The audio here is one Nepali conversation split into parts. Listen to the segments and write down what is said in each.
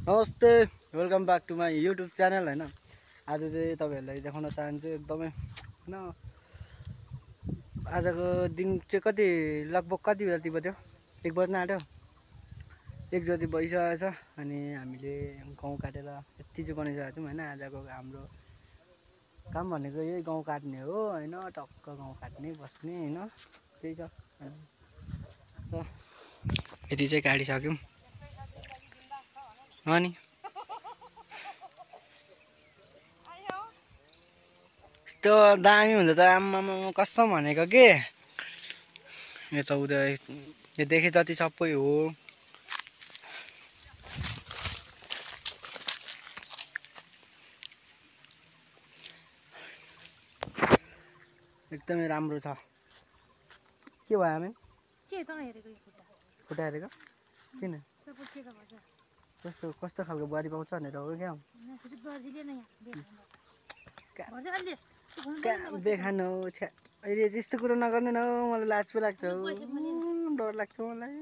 नमस्ते, welcome back to my YouTube channel हैन। आज चाहिँ तपाईहरुलाई देखाउन चाहन्छु एकदमै हैन। आजको दिन चाहिँ कति लगभग कति जति बज्यो? 1 बज्न आँट्यो। 1 जति भइसकेको छ अनि हामीले गाउँ काटेर यति चाहिँ बनाइसकेको छौँ हैन। आजको हाम्रो काम भनेको यही गाउँ काट्ने हो हैन। टक्क गाउँ काट्ने बस्ने हैन, त्यही छ। यति चाहिँ काटिसक्यौँ अनि यस्तो दामी हुन्छ त आम्मामा कसम भनेको के। यता उता यो देखे जति सबै हो। एकदमै राम्रो छ। के भयो आमे? के त हेरेको यो खुट्टा? खुट्टा हेरेको? किन? कस्तो कस्तो खालको बुहारी पाउँछ भनेर हो क्या? बेखान हो छ्या। अहिले त्यस्तो कुरो नगर्नु न, मलाई लाज पो लाग्छ हौ। डर लाग्छ मलाई।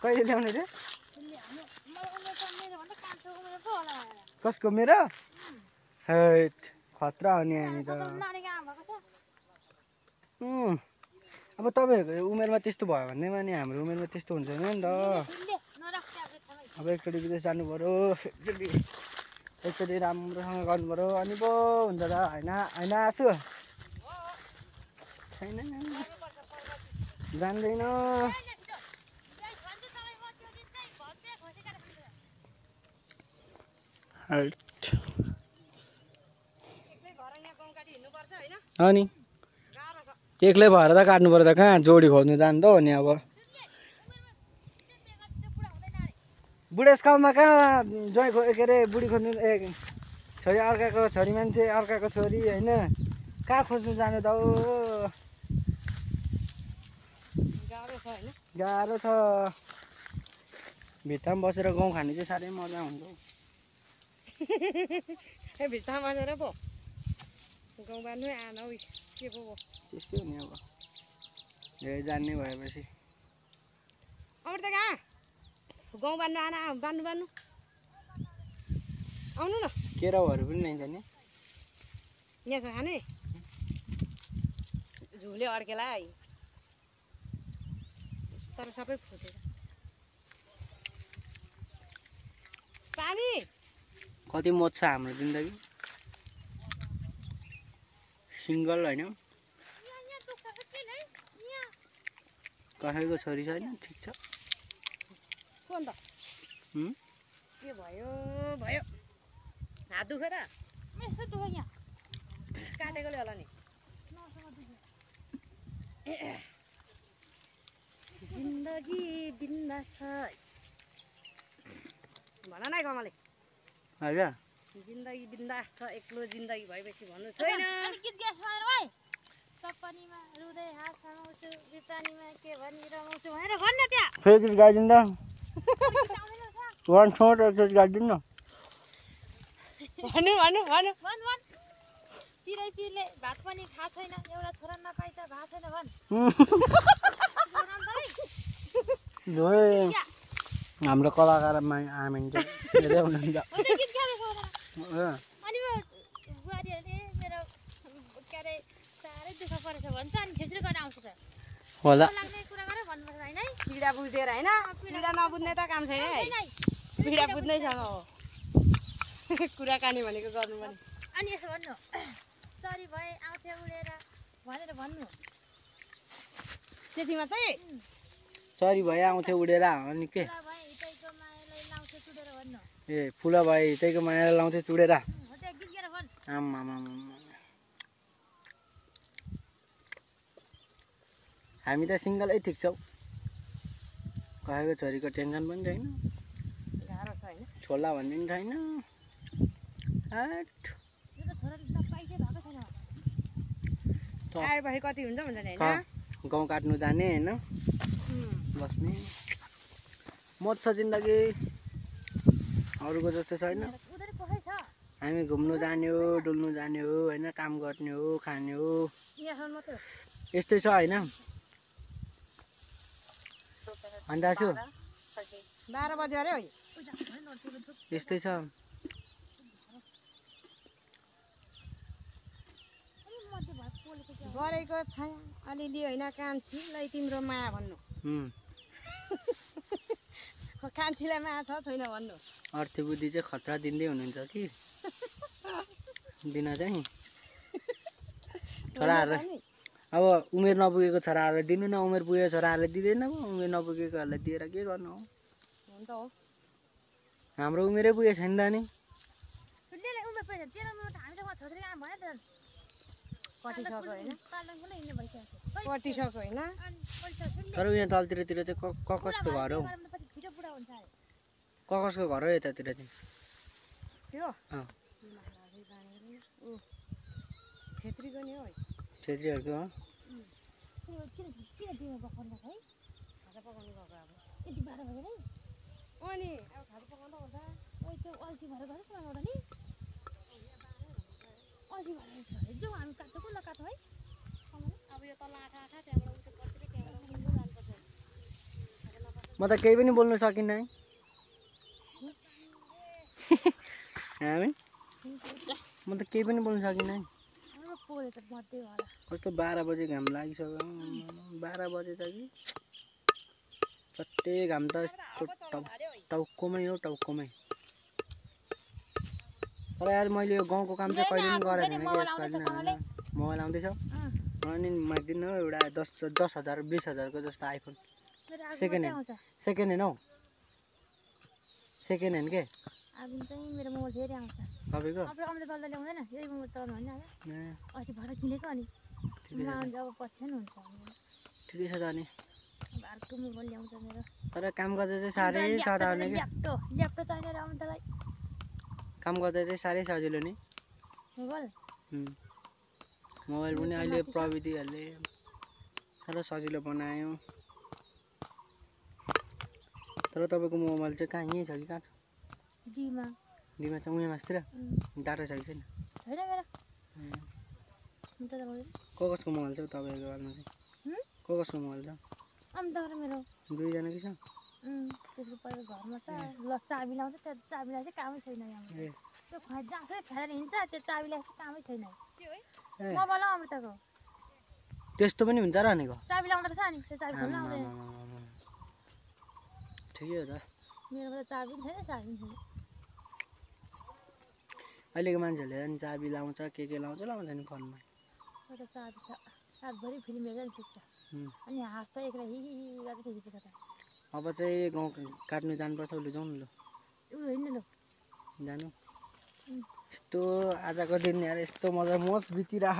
कहिले ल्याउने रे? कसको? मेरो? हैट खतरा हो नि हामी त। अब तपाईहरुको उमेरमा त्यस्तो भयो भन्दैमा नि हाम्रो उमेरमा त्यस्तो हुन्छ नि त। अब एकचोटि विदेश जानु पर्यो, एकचोटि राम्रोसँग गर्नु पर्यो अनि पो हुन्छ त हैन। हैन आसु छैन जान्दैन। अनि एक्लै भएर त काट्नु पर्यो त, कहाँ जोडी खोज्नु जानु त हो नि। अब बुढेसकालमा कहाँ ज्वाइँ के अरे बुढी खोज्नु, छोरी अर्काको छोरी मान्छे अर्काको छोरी होइन, कहाँ खोज्नु जानु त हो। गाह्रो छ। भित्तामा बसेर गाउँ खाने चाहिँ साह्रै मजा हुन्छ। भित्तामा बसेर पो गाउँ बान्नु आना के पो त्यस्तै हो नि। अब धेरै जान्ने भएपछि अब त कहाँ गाउँ बान्नु आना बान्नु बान्नु आउनु न। केराउहरू पनि ल्याइन्छ नि यहाँ छ खाने झुले अर्केलाई तर सबै फुटेर पानी कति मोज छ हाम्रो जिन्दगी। सिङ्गल होइन, कसैको छोरी छैन, ठिक छ। कोन त के भयो भयो हात दुख्यो त यसो दुख्यो यहाँ काटेकोले होला नि। जिन्दगी बिन्दास छ भन न कमले। हजुर जिन्दगी बिन्दास छ, एक्लो जिन्दगी भएपछि भन्नु छैन। गीत गाएछ भनेर भाइ सपनीमा रुँदै हात समाउँछु बितानीमा के भनी रमाउँछु भनेर भन्न त्यहाँ फेरि गीत गाइदिनु त। वान छोट एकचोटि गाइदिनु न। भन्नु भन्नु भन्नु भन भन। पिरै पिरले भात पनि खा छैन, एउटा छोरा नपाइ त भात छैन भन। हाम्रो कलाकार आमी चाहिँ धेरै हुनुहुन्छ। अनि बुहारीहरूले मेरो के अरे साह्रै दुःख परेछ भन्छ अनि खेचुरी गर्न आउँछ त होला लाग्ने कुरा गरेर भन्नुपर्छ होइन है। पीडा बुझ्दैन होइन, पीडा नबुझ्ने त काम छैन है। पीडा बुझ्नैसँग हो कुराकानी भनेको गर्नु पनि। अनि यसो भन्नु सरी भए आउँथे उडेर भनेर भन्नु। त्यतिमा चाहिँ सरी भए आउँथ्यो उडेर अनि के भए हितैको मायालाई लाउँथे चुडेर भन्नु। ए फुला भए हितैको मायालाई लाउँथ्यो चुडेर। हो त्यो गीत गाएर भन। आम्मामा हामी त सिङ्गलै ठिक छौँ। कसैको छोरीको टेन्सन पनि छैन, गाह्रो छ होइन। छोला भन्ने पनि छैन। एउटा छोराले नपाइ चाहिँ भएको छैन आएपछि कति हुन्छ भन्छ नि होइन। गाउँ काट्नु जाने होइन, बस्ने मोज छ जिन्दगी, अरूको जस्तो छैन। उनीहरू कसै छ हामी घुम्नु जाने हो, डुल्नु जाने हो होइन, काम गर्ने हो, खाने हो, यहाँसम्म मात्रै यस्तै छ होइन। अन्डा छु 12 बज्यो अरे है यस्तै छ गरेको छ अलिअलि होइन कान्छीलाई तिम्रो माया भन्नु कान्छीलाई माया छ छैन भन्नु अर्थी बुद्धि चाहिँ खतरा दिँदै हुनुहुन्छ कि दिन चाहिँ छोराहरूलाई अब उमेर नपुगेको छोराहरूलाई दिनु न उमेर पुगेको छोराहरूले दिँदैन उमेर नपुगेकोहरूलाई दिएर के गर्नु हो हुन्छ हो हाम्रो उमेरै पुगेको छैन त नि कटिसक्यो होइन तर यहाँ तलतिरतिर चाहिँ कसको घर हौ कसको घर हो यतातिर चाहिँ त्यो अँ छेत्रीको नि हो छेत्रीहरूको हो खाजा पकाउनु गएको अब अनि अब खाजा पकाउँदा ओर्दा अब यो तल आँटा आँटा त्यहाँबाट उठ्यो कतिले त्यहाँबाट जानुपर्छ म त केही पनि बोल्नु सकिनँ है हामी म त केही पनि बोल्नु सकिनँ है कस्तो 12 बजे घाम लागिसक्यो 12 बजे त कि चट्टे घाम त यस्तो टाउकोमै हो टाउकोमै तर यार मैले यो गाउँको काम चाहिँ कहिले पनि गरेको थिएन कि यसपालि होइन मोबाइल आउँदैछ अनि माग्दिनु एउटा 10,000 20,000 को जस्तो आइफोन सेकेन्ड ह्यान्ड हौ सेकेन्ड ह्यान्ड के मेरो मोबाइल फेरि आउँछ तपाईँको अब आउँदै बल्ल ल्याउँदैन यही मोबाइल चलाउनु होइन अस्ति भर्खर किनेको अनि अब पछि नि हुन्छ ठिकै छ त अनि अर्को मोबाइल ल्याउँछ मेरो तर काम गर्दा चाहिँ साह्रै सधाउने कि ल्यापटप चाहिने आउनु तँलाई काम गर्दा चाहिँ साह्रै सजिलो नि मोबाइल मोबाइल पनि अहिले प्रविधिहरूले साह्रो सजिलो बनायो तर तपाईँको मोबाइल चाहिँ कहाँ यहीँ छ कि कहाँ छ डीमा चाहिँ उयो मासतिर डाटा छ कि छैन छैन मेरो कसको मोबाइल छ तपाईँको घरमा चाहिँ कसको मोबाइल छ अन्त मेरो दुईजना कि छ त्यसको पहिला घरमा छ ल चाबी लाउँछ त्यो चाबीलाई चाहिँ कामै छैन यहाँ त्यो जहाँसुकै फेरेर हिँड्छ त्यो चाबीलाई चाहिँ कामै छैन मोबाइल अमृतको त्यस्तो पनि हुन्छ र भनेको चाबी लाउँदो रहेछ अनि त्यो चाबी खोल्न आउँदैन ठिकै हो त मेरोमा त चाबी पनि छैन चाबी पनि छैन अहिलेको मान्छेहरूले अनि चाबी लाउँछ के लाउँछ नि फोनमा एउटा चाबी छ रातभरि फिल्म हेरेर सुत्छ अनि हाँस्छ एक्लै हि गर्दै हिँडेको त अब चाहिँ गाउँ काट्नु जानुपर्छ उसले जाउँ न ल होइन ल जानु यस्तो आजको दिन यार यस्तो मजा मोस बितिरह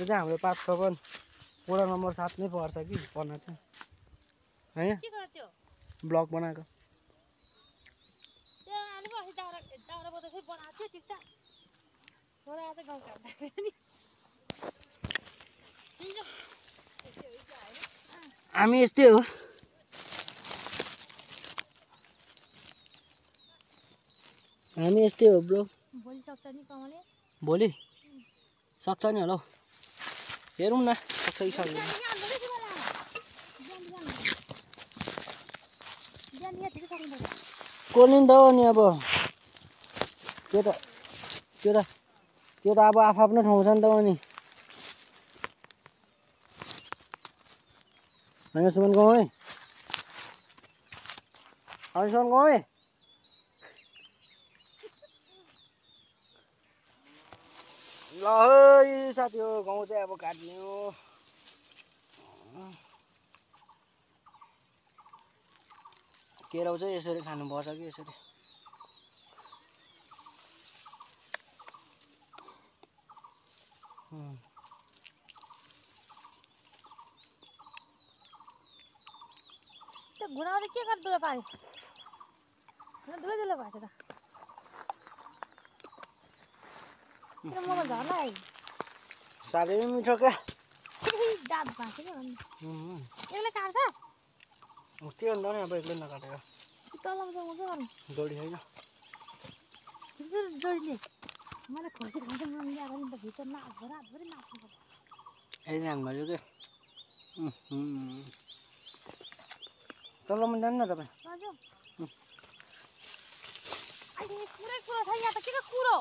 यो चाहिँ हाम्रो 5 कपन वडा नम्बर 7 नै पर्छ कि पर्न चाहिँ होइन ब्लग बनाएको हामी यस्तै हो ब्रो भोलि सक्छ नि कमाउने भोलि सक्छ नि होला हेरौँ न सक्छ कि सक्दैन कोलिन त हो नि अब त्यो त अब आफ्नो ठाउँ छ नि त हो नि होइन सुमन गाउँ है सुमन गाउँ है ल है साथी हो गाउँ चाहिँ अब काट्ने हो केराउ चाहिँ यसरी खानुपर्छ कि यसरी त्यो घुराउँदै के गर्छ दुलो पारिस दुलो भएछ त त्यो मोबाइल झर्ला है साह्रै मिठो क्या दाँत भाँच्यो क्या भन्नु एक्लै काट्छ के भन्दा नि अब एक्लै नकाटेर तलमा चाहिँ हुन्छ गर्नु जोडी छैन जोडीले मलाई खोसी खान्छ मन ल्याएर नि त भित्र रातभरि नाच्नु पर्छ अहिले हाल्नु के चलाउनु जान्न तपाईँ हजुर अहिले कुरै कुरो छ यहाँ त के कुरो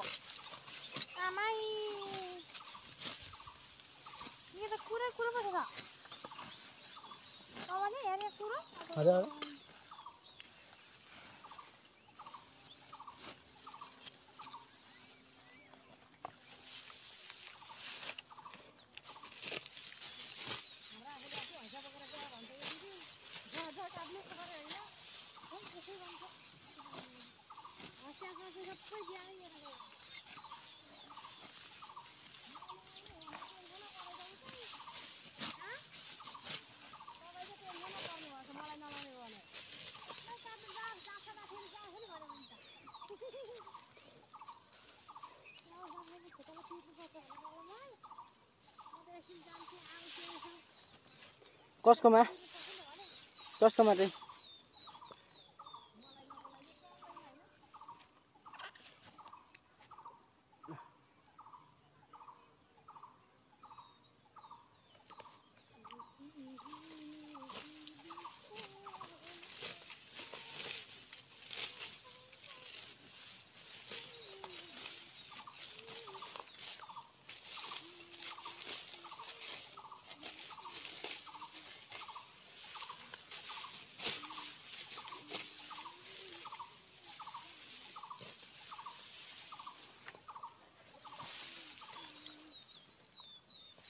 आमाई यो त कुरै कुरो पो छ त तपाईँले हेरे कुरो हजुर कसकोमा चाहिँ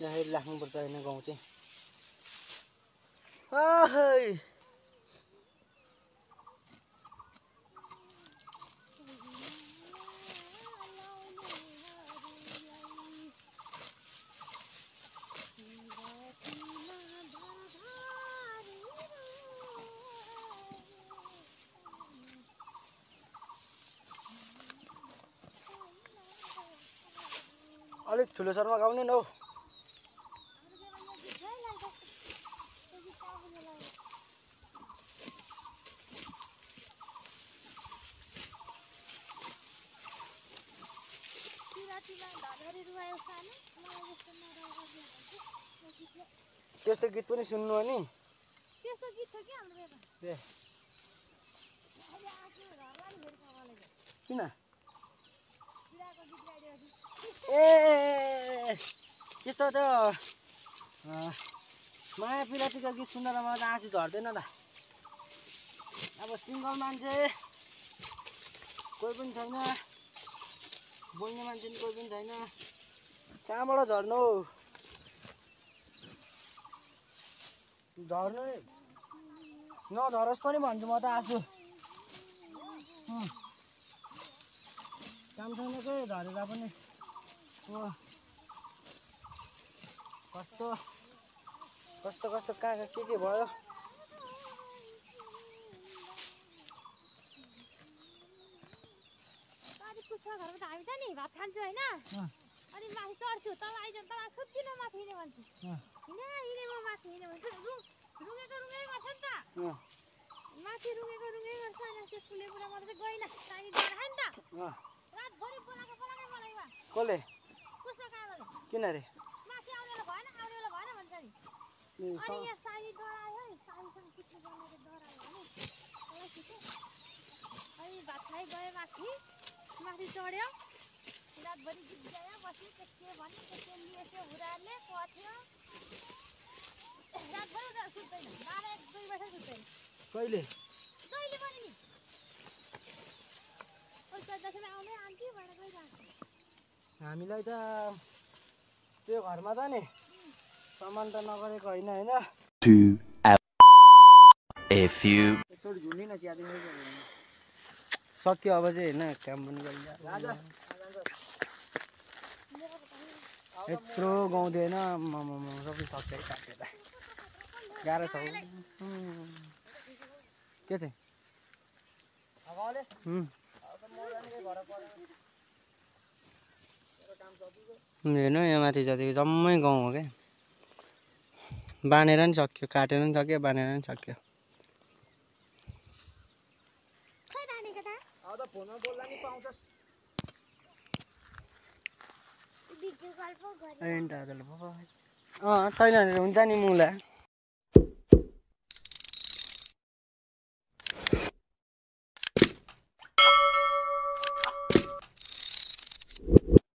यहाँ राख्नुपर्छ होइन गाउँ चाहिँ अलिक ठुलो शर्मा गाउने न हौ त्यस्तो गीत पनि सुन्नु हो नि त्यस्तो गीत छ कि हाम्रो किन ए त्यस्तो त माया पिलातीको गीत सुनेर मलाई त आँसु झर्दैन त अब सिङ्गल मान्छे कोही पनि छैन बोल्ने मान्छे पनि कोही पनि छैन कहाँबाट झर्नु झर्नु नझरोस् पनि भन्छु म त आँसु काम छैन के झरेर पनि कस्तो कस्तो कस्तो कहाँ के भयो घरबाट हामी त नि भात खान्छु होइन अनि माथि चढ्छु तल आइज तल सुत्दिन माथि हिँड्ने भन्छु हिँडे म माथि हिँड्ने भन्छु रुँगेको रुँगै गर्छ नि त माथि रुँगेको रुँगै गर्छ अनि त्यो फुले पुरा म चाहिँ गइनँ सानी दिएर खाएँ नि त रातभरि बोलाएको मलाई वा कसले कसको कामले किन रे माथि आउने भएन भन्छ नि अनि यहाँ सानी डरायो है सानीसँग कुट्नु बनाएको डरायो भने तलै सुत्यो अनि भात खाइ गयो माथि चढ्यो रातभरि गीत गायो बस्यो के भन्यो के लिएथ्यो हुराले पथ्यो रातभरि सुत्दैन 12-1-2 बजे सुत्दैन कहिले पनि नि दसैँमा आउने आन्टी भनेर गइरहेको हामीलाई त त्यो घरमा त नि सामान त नगरेको होइन होइन सक्यो अब चाहिँ होइन काम पनि गरिरहेको यत्रो गाउँदैन सबै सक्यो काटेर गाह्रो छ के चाहिँ हेर्नु यहाँ माथि जतिको जम्मै गाउँ हो क्या बानेर नि सक्यो काटेर नि सक्यो बानेर नि सक्यो जुगल पो गरे अँ तैँले हुन्छ नि मुला